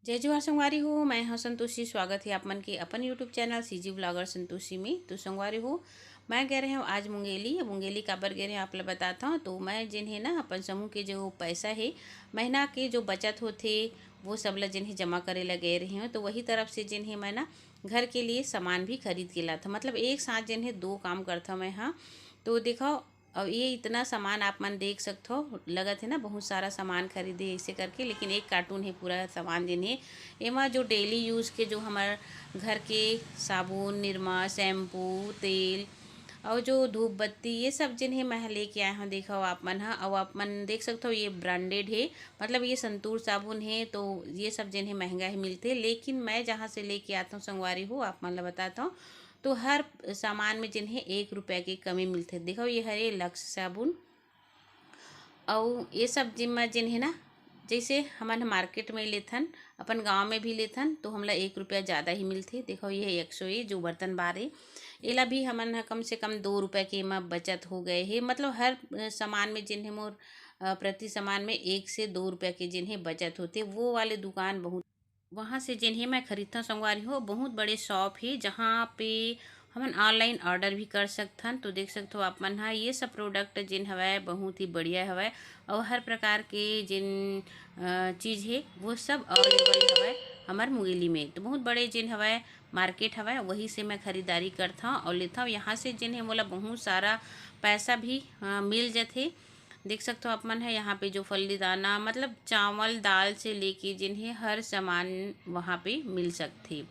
जय जोहार संगवारी हो। मैं हूं संतोषी। स्वागत है आप मन के अपन YouTube channel CG blogger Santoshi में। तो संगवारी हो, मैं गए रहे हूँ आज मुंगेली काबर गए रहे आप लोग बताता हूँ। तो मैं जिन्हें ना अपन समूह के जो पैसा है महीना के जो बचत होते वो सब ला जिन्हें जमा करे लगे रही हूँ। तो वही तरफ से जिन्हें मैं ना घर के लिए सामान भी खरीद के ला था, मतलब एक साथ जिन्हें दो काम करता मैं। हाँ, तो देखो अब ये इतना सामान आप मन देख सकते हो, लगत है ना बहुत सारा सामान खरीदे ऐसे करके, लेकिन एक कार्टून है पूरा सामान जिन्हें एमा जो डेली यूज़ के जो हमारे घर के साबुन निरमा शैम्पू तेल और जो धूप बत्ती ये सब जिन्हें मैं लेके आया हूँ। देखो आप मन, हाँ, और आप मन देख सकते हो ये ब्रांडेड है, मतलब ये संतूर साबुन है। तो ये सब जिन्हें महंगा ही मिलते, लेकिन मैं जहाँ से लेके आता हूँ संगवारी हूँ आप मन ला बताता हूँ। तो हर सामान में जिन्हें 1 रुपये की कमी मिलते। देखो ये हरे लक्स साबुन और ये सब जिम्मा जिन्हें ना जैसे हमन मार्केट में लेथन अपन गांव में भी लेथन तो हमला 1 रुपया ज़्यादा ही मिलते। देखो ये 100 जो बर्तन बार है एला भी हमन कम से कम 2 रुपये के में बचत हो गए है। मतलब हर सामान में जिन्हें मोर प्रति सामान में 1 से 2 रुपये के जिन्हें बचत होते, वो वाले दुकान बहुत वहाँ से जिन्हें मैं खरीदता संगवारी हो। बहुत बड़े शॉप है जहाँ पे हमन ऑनलाइन ऑर्डर भी कर सकथन। तो देख सकते हो आप मन, हाँ, ये सब प्रोडक्ट जिन हवय बहुत ही बढ़िया हवय और हर प्रकार के जिन चीज़ है वो सब अवेलेबल हवय हमार मुंगेली में। तो बहुत बड़े जिन हवय मार्केट हवय वहीं से मैं खरीदारी करता हूँ और लेता हूँ। यहाँ से जिन्हें मोला बहुत सारा पैसा भी मिल जाते। देख सकते हो आप मन है यहाँ पे जो फल्ली दाना मतलब चावल दाल से लेके जिन्हें हर सामान वहाँ पे मिल सकते।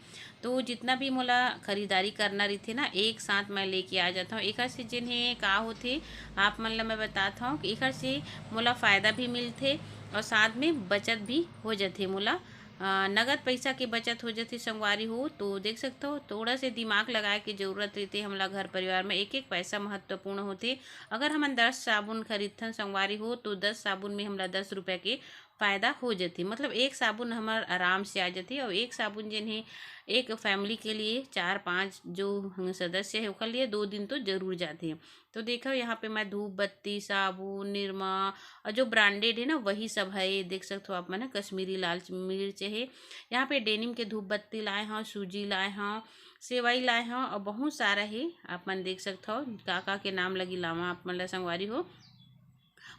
तो जितना भी मोला खरीदारी करना रही थे ना एक साथ मैं लेके आ जाता हूँ। एक से जिन्हें का होते आप मन ला मैं बताता हूँ कि एक से मोला फ़ायदा भी मिलते और साथ में बचत भी हो जाते मोला। नगद पैसा की बचत हो जाती संगवारी हो। तो देख सकते हो थोड़ा से दिमाग लगाए की जरूरत रहती हमला घर परिवार में। एक एक पैसा महत्वपूर्ण होते। अगर हमन 10 साबुन खरीदथन संगवारी हो तो 10 साबुन में हमला 10 रुपये के फ़ायदा हो जाती। मतलब एक साबुन हमार आराम से आ जाती और एक साबुन जिन्हें एक फैमिली के लिए 4-5 जो सदस्य है उसके लिए 2 दिन तो जरूर जाते हैं। तो देखो यहाँ पे मैं धूप बत्ती साबुन निरमा और जो ब्रांडेड है ना वही सब है। देख सकते हो आप मैंने कश्मीरी लाल मिर्च है, यहाँ पे डेनिम के धूप बत्ती लाए हैं, सूजी लाए हैं, सेवई लाए हैं और बहुत सारा है। आप मन देख सकते हो काका के नाम लगी लावा आप मन ला संगवारी हो।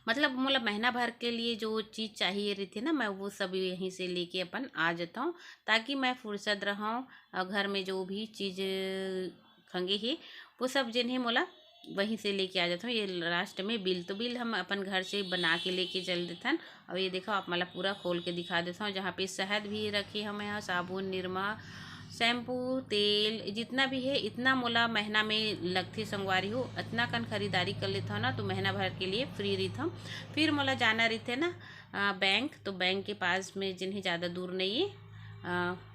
मतलब मतलब महीना भर के लिए जो चीज़ चाहिए रहती है ना मैं वो सब यहीं से लेके अपन आ जाता हूँ ताकि मैं फुर्सत रहूँ और घर में जो भी चीज़ खंगे है वो सब जिन्हें मोला वहीं से लेके आ जाता हूँ। ये लास्ट में बिल, तो बिल हम अपन घर से बना के लेके चल देते हैं। और ये देखो आप मला पूरा खोल के दिखा देता हूँ जहाँ पे शहद भी रखे हम यहाँ साबुन निरमा शैम्पू तेल जितना भी है इतना मोला महीना में लगती संगवारी हो। इतना कन खरीदारी कर लेता हूँ ना तो महीना भर के लिए फ्री रहता हूँ। फिर मोला जाना रहते ना बैंक, तो बैंक के पास में जिन्हें ज़्यादा दूर नहीं है,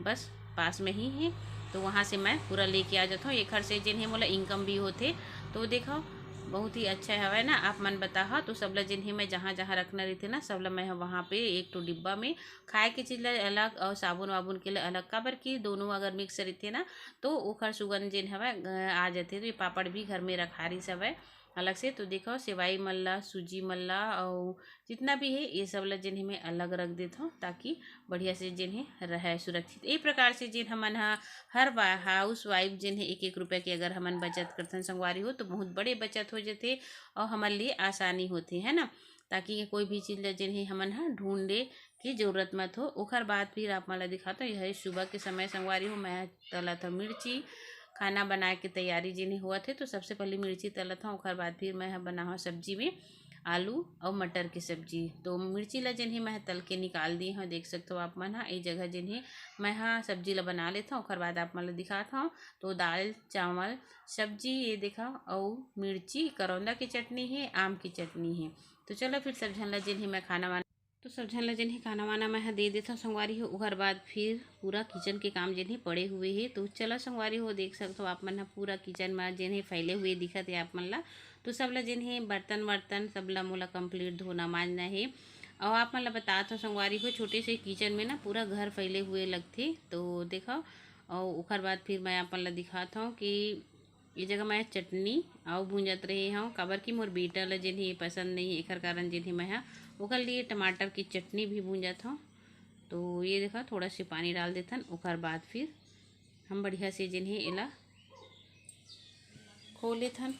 बस पास में ही है। तो वहाँ से मैं पूरा लेके आ जाता हूँ। एक घर से जिन्हें मोला इनकम भी होते। तो देखो बहुत ही अच्छा है ना आप मन बताहा। तो सबला जिन्हें मैं जहाँ जहाँ रखना रहते ना सबला मैं वहाँ पे एक तो डिब्बा में खाए के चीज़ ला अलग और साबुन वाबुन के लिए अलग, काबर की दोनों अगर मिक्स रहते ना तो ओखर सुगंध जिन हवय आ जाते। तो ये पापड़ भी घर में रखा रही सब है अलग से। तो देखो सेवाई मल्ला सूजी मल्ला और जितना भी है ये सब ला जिन्हें मैं अलग रख देता हूँ ताकि बढ़िया से जिन्हें रहे सुरक्षित। एक प्रकार से जिन हमन हर हाउस वाइफ जिन्हें 1-1 रुपये की अगर हमन बचत करथन संगवारी हो तो बहुत बड़े बचत हो जाते और हमारे लिए आसानी होती है ना, ताकि कोई भी चीज़ ला जिन्हें हमन ढूंढे की जरूरत मत हो। ओखर बाद फिर आप मला दिखाता हूँ यह सुबह के समय संगवारी हो मैं तला था मिर्ची खाना बनाए के तैयारी जिन्हें हुआ थे। तो सबसे पहले मिर्ची तलत हूँ, ओखर बाद फिर मैं बनावा सब्जी में आलू और मटर की सब्जी। तो मिर्ची ला जिन्हें मैं तल के निकाल दी हूँ, देख सकते हो आप मन ये जगह जिन्हें मैं सब्जी ला बना लेता हूँ। ओखर बाद आप मन ला दिखाता हूँ। तो दाल चावल सब्जी ये देखा और मिर्ची करौंदा की चटनी है आम की चटनी है। तो चलो फिर सब झन ला जिन्हें मैं खाना वाना तो सब झन ला जिन्हें खाना वाना मैं दे देता हूँ संगवारी हो। ओकर बाद फिर पूरा किचन के काम जिन्हें पड़े हुए है। तो चलो संगवारी हो देख सकते हो आप मन पूरा किचन में जिन्हें फैले हुए दिखत है आप मन ला। तो सब ला जिन्हें बर्तन वर्तन सब ला मोला कंप्लीट धोना मांजना है। और आप मन ला बताता हूँ संगवारी हो छोटे से किचन में ना पूरा घर फैले हुए लगते। तो देखो और ओकर बाद फिर मैं आप मन ला दिखाता हूँ कि ये जगह मैं चटनी और भूंजत रही हूँ काबर की मोर बेटा ला जिन्हें पसंद नहीं है एकर कारण जिन्हें मैं ओकर लिए टमाटर की चटनी भी भूंजत हूँ। तो ये देखा थोड़ा सी पानी डाल देथन, ओकर बाद फिर हम बढ़िया से जिन्हें एला खो लेथन।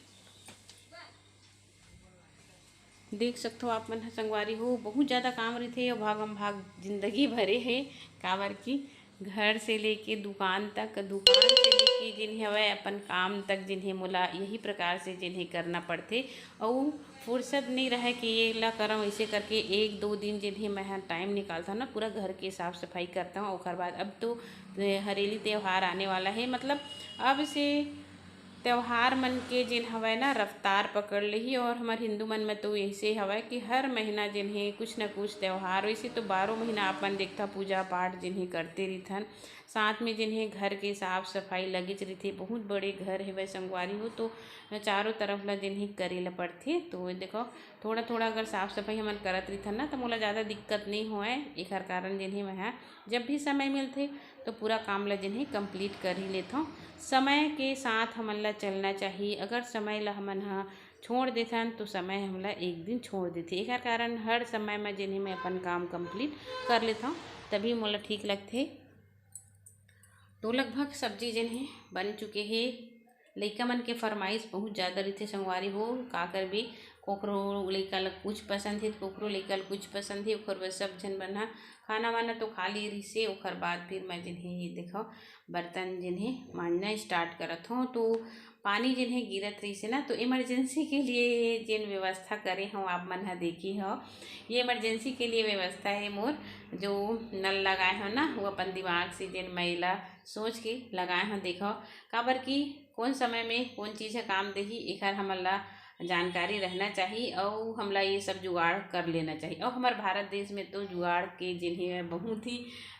देख सकते हो आप मन ह संगवारी हो, बहुत ज़्यादा काम रहिथे और भागम भाग जिंदगी भरे है। काबर की घर से लेके दुकान तक, दुकान से लेके जिन्हें हवय अपन काम तक जिन्हें मोला यही प्रकार से जिन्हें करना पड़थे। और फुर्सत नहीं रहे कि ये ला करम ऐसे करके 1-2 दिन जिन्हें मैं टाइम निकालता हूँ ना, पूरा घर के साफ़ सफाई करता हूँ। और बाद अब तो हरेली त्यौहार आने वाला है, मतलब अब से त्यौहार मन के जिन हवय ना रफ्तार पकड़ लिही। और हमारे हिंदू मन में तो ऐसे हवय कि हर महीना जिन्हें कुछ न कुछ त्यौहार, वैसे तो 12 महीना अपन देखता पूजा पाठ जिन्हें करते रहिथन। साथ में जिन्हें घर के साफ सफाई लगिच रहिथे। बहुत बड़े घर है वह संगवारी हो, तो चारों तरफ ला जिन्हें करे ला पड़थे। तो देखो थोड़ा थोड़ा अगर साफ सफाई हमन करत रहिथन ना, तो मोला ज़्यादा दिक्कत नहीं होए। एकर कारण जिन्हें मैं जब भी समय मिलथे तो पूरा काम ला जिन्हें कंप्लीट कर ही लेता हूँ। समय के साथ हमन ला चलना चाहिए। अगर समय ला हमन हा छोड़ देथन तो समय हमला एक दिन छोड़ देथे। एकर कारण हर समय में जिन्हें मैं अपन काम कंप्लीट कर लेता हूँ, तभी मोला ठीक लगथे। तो लगभग सब्जी जिन्हें बन चुके हैं। लइका मन के फरमाइश बहुत ज़्यादा रहिथे संगवारी हो, का करबे कोकरो लइका ला कुछ पसंद है, कोकरो लइका ला कुछ पसंद है। ओकर बर सब झन बना खाना वाना तो खा ली रही से। ओकर बाद फिर मैं जिन्हें ये देखो बर्तन जिन्हें मांजना स्टार्ट करत हूँ। तो पानी जिन्हें गिरत रही से ना, तो इमरजेंसी के लिए जिन व्यवस्था करे हूँ आप मन हा देखी हो। ये इमरजेंसी के लिए व्यवस्था है मोर। जो नल लगाए हो ना, वो अपन दिमाग से जिन मैला सोच के लगाए हो। देखो काबर की कौन समय में कौन चीज़ काम देही, एकर हमन ला जानकारी रहना चाहिए। और हमला ये सब जुगाड़ कर लेना चाहिए। और हमारे भारत देश में तो जुगाड़ के जिन्हें बहुत ही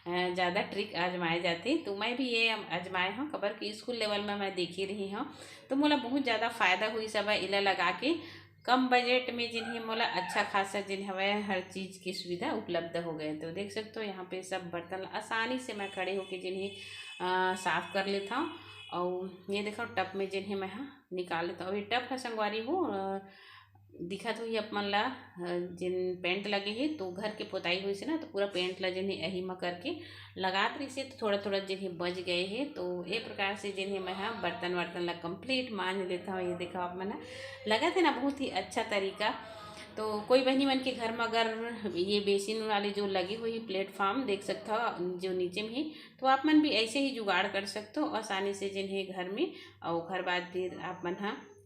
ज़्यादा ट्रिक आजमाए जाते। तो मैं भी ये आजमाए हूँ, खबर कि स्कूल लेवल में मैं देखी रही हूँ। तो मोला बहुत ज़्यादा फ़ायदा हुई सब इला लगा के। कम बजट में जिन्हें मोला अच्छा खासा जिन्हें हमें हर चीज़ की सुविधा उपलब्ध हो गए। तो देख सकते हो यहाँ पे सब बर्तन आसानी से मैं खड़े होके जिन्हें साफ़ कर लेता हूँ। और ये देखो टब में जिन्हें मैं निकाल लेता हूँ। ये टब है संगवारी हो दिखा तो ही अपन ला जिन पेंट लगे है, तो घर के पोताई हुई से ना, तो पूरा पेंट ला जिन्हें यही में करके लगात रही से। तो थोड़ा थोड़ा जिन्हें बच गए हैं। तो ये प्रकार से जिन्हें मैं बर्तन वर्तन ला कंप्लीट मांज लेता हूँ। ये देखा आप मैंने लगा थे ना, बहुत ही अच्छा तरीका। तो कोई बहनी मन के घर में अगर ये बेसिन वाली जो लगी हुई प्लेटफॉर्म देख सकते हो जो नीचे में ही, तो आप मन भी ऐसे ही जुगाड़ कर सकते हो आसानी से जिन्हें घर में। और घर बाद फिर आप मन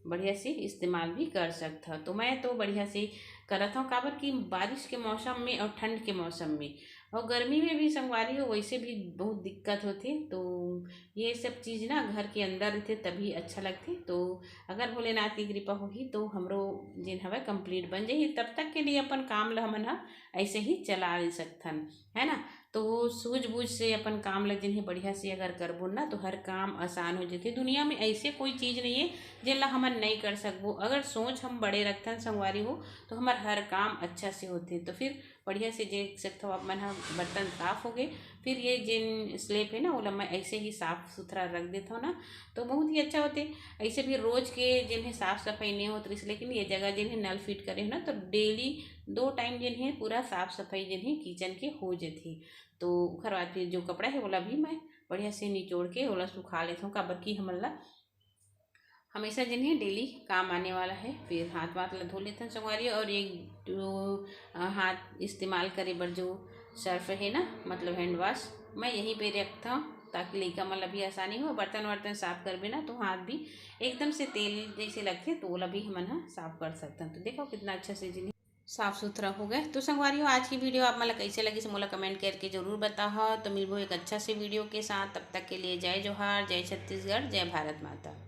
बढ़िया से इस्तेमाल भी कर सकते हो। तो मैं तो बढ़िया से करत हूँ, काबर कि बारिश के मौसम में और ठंड के मौसम में और गर्मी में भी संगवारी हो वैसे भी बहुत दिक्कत होती। तो ये सब चीज़ ना घर के अंदर रहते तभी अच्छा लगते। तो अगर भोलेनाथ की कृपा होगी तो हमरो जिन हवा कंप्लीट बन जाइए। तब तक के लिए अपन काम ला हमन ऐसे ही चला ले सकथन, है ना। तो सूझबूझ से अपन काम लग जिन्हें बढ़िया से अगर करबो ना, तो हर काम आसान हो जाते। दुनिया में ऐसे कोई चीज़ नहीं है जिनला हमन नहीं कर सकबो। अगर सोच हम बड़े रखथन संगवारी हो, तो हमार हर काम अच्छा से होते। तो फिर बढ़िया से देख सकते हो आप मन बर्तन साफ हो गए। फिर ये जिन स्लेब है ना, वो मैं ऐसे ही साफ सुथरा रख देता हूँ ना, तो बहुत ही अच्छा होते। ऐसे भी रोज के जिन्हें साफ सफाई नहीं होती, लेकिन ये जगह जिन्हें नल फिट करे ना, तो डेली 2 टाइम जिन्हें पूरा साफ सफाई जिन्हें किचन के हो जाती। तो ओकर बाद फिर जो कपड़ा है वाला भी मैं बढ़िया से निचोड़ के ओला सुखा लेता हूँ, काबर की हमला हमेशा जिन्हें डेली काम आने वाला है। फिर हाथ वाथ ला धो लेते हैं संगवारी। और एक जो हाथ इस्तेमाल करे बर जो सर्फ है ना, मतलब हैंड वाश, मैं यहीं पे रखता हूँ ताकि लइका मन ला भी आसानी हो। बर्तन वर्तन साफ करबे ना, तो हाथ भी एकदम से तेल जैसे लगते, तो ओला भी हमन साफ कर सकते हैं। तो देखो कितना अच्छा से जिन्हें साफ सुथरा हो गए। तो संगवारी हो आज की वीडियो आप मला कैसे लगी से मोला कमेंट करके जरूर बताओ। तो मिलबो एक अच्छा से वीडियो के साथ। तब तक के लिए जय जोहार, जय छत्तीसगढ़, जय भारत माता।